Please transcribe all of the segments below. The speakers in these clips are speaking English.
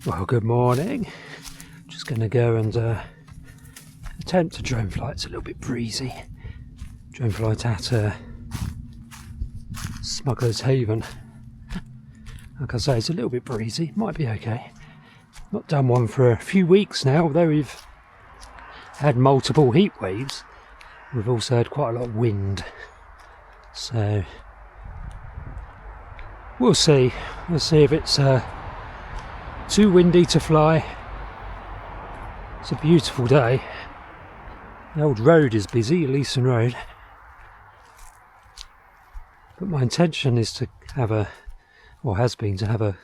Well, good morning. Just going to go and attempt a drone flight. It's a little bit breezy. Drone flight at Smugglers Haven. Like I say, it's a little bit breezy. Might be okay. Not done one for a few weeks now, although we've had multiple heat waves. We've also had quite a lot of wind. So we'll see. We'll see if it's too windy to fly. It's a beautiful day. The old road is busy, Leeson Road. But my intention is to have has been to have a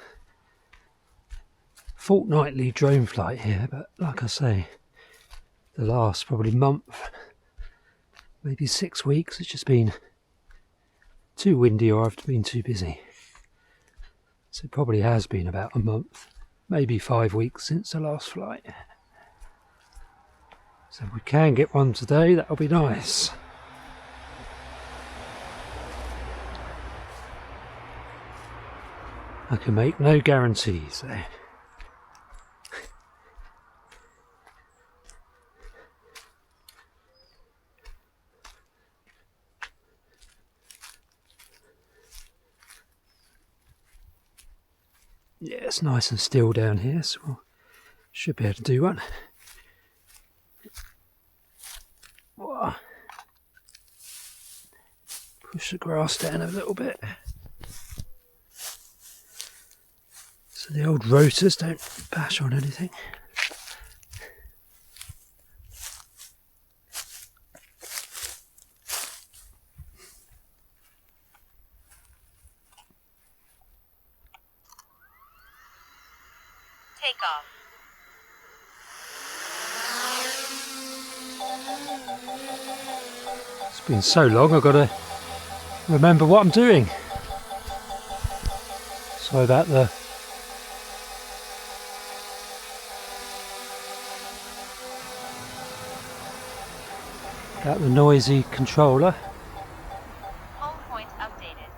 fortnightly drone flight here. But like I say, the last probably month, maybe 6 weeks, it's just been too windy or I've been too busy. So it probably has been about a month, maybe 5 weeks since the last flight. So if we can get one today, that'll be nice. I can make no guarantees though. Yeah, it's nice and still down here, so we should be able to do one. Whoa. Push the grass down a little bit so the old rotors don't bash on anything. Take off. It's been so long, I've got to remember what I'm doing. Sorry about the noisy controller. Home point updated.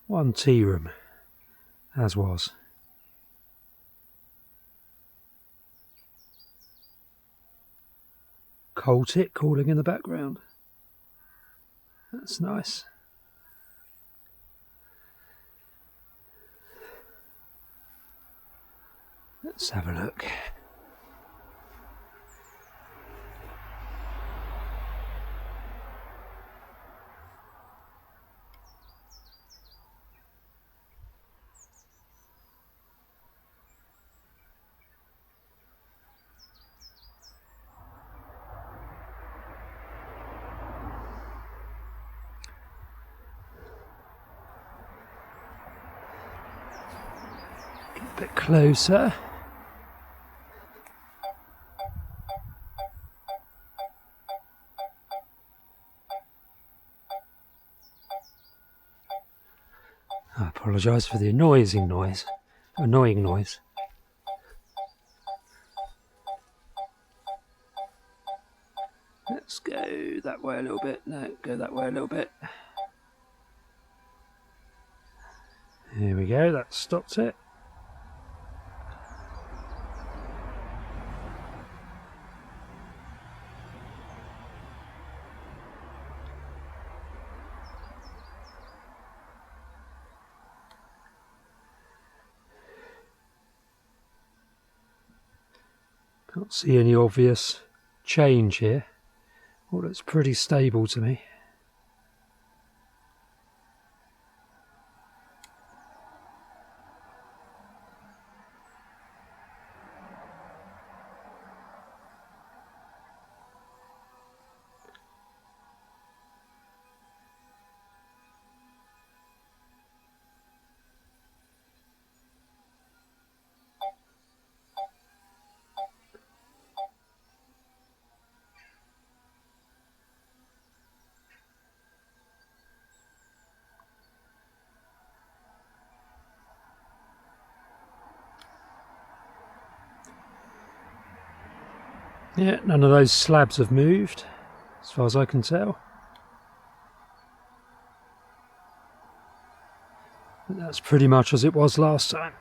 One tea room, as was. Coltic calling in the background. That's nice. Let's have a look. Get a bit closer. I apologise for the annoying noise. Let's go that way a little bit. No, go that way a little bit. Here we go, that stopped it. Can't see any obvious change here. Well, it's pretty stable to me. Yeah, none of those slabs have moved, as far as I can tell. But that's pretty much as it was last time.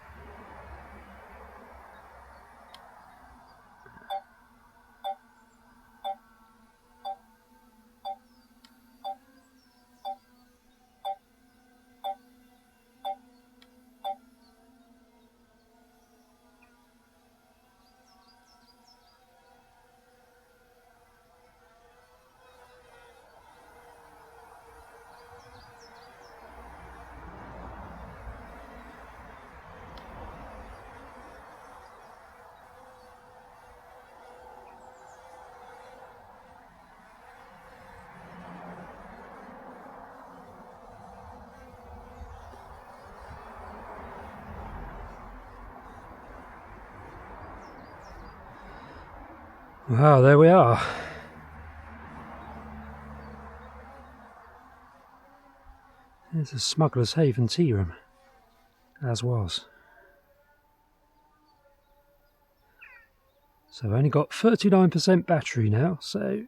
Wow, there we are. There's a Smugglers Haven tea room, as was. So I've only got 39% battery now, so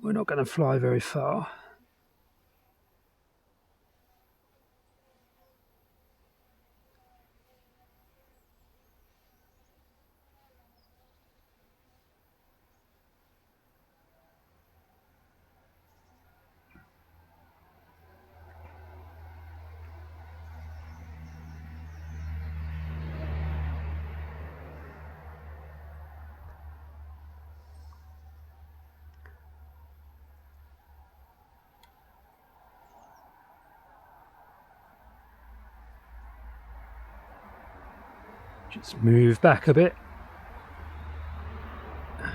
we're not going to fly very far. Just move back a bit. A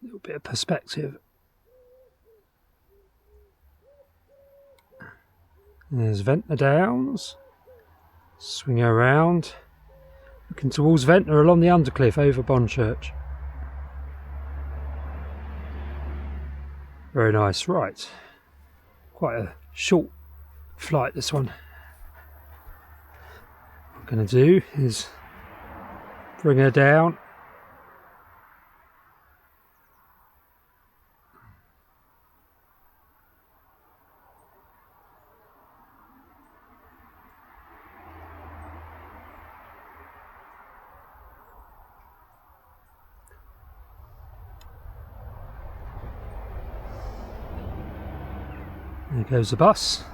little bit of perspective. There's Ventnor Downs. Swing around. Looking towards Ventnor along the Undercliff over Bonchurch. Very nice, right. Quite a short flight, this one. What I'm going to do is bring her down. There goes the bus.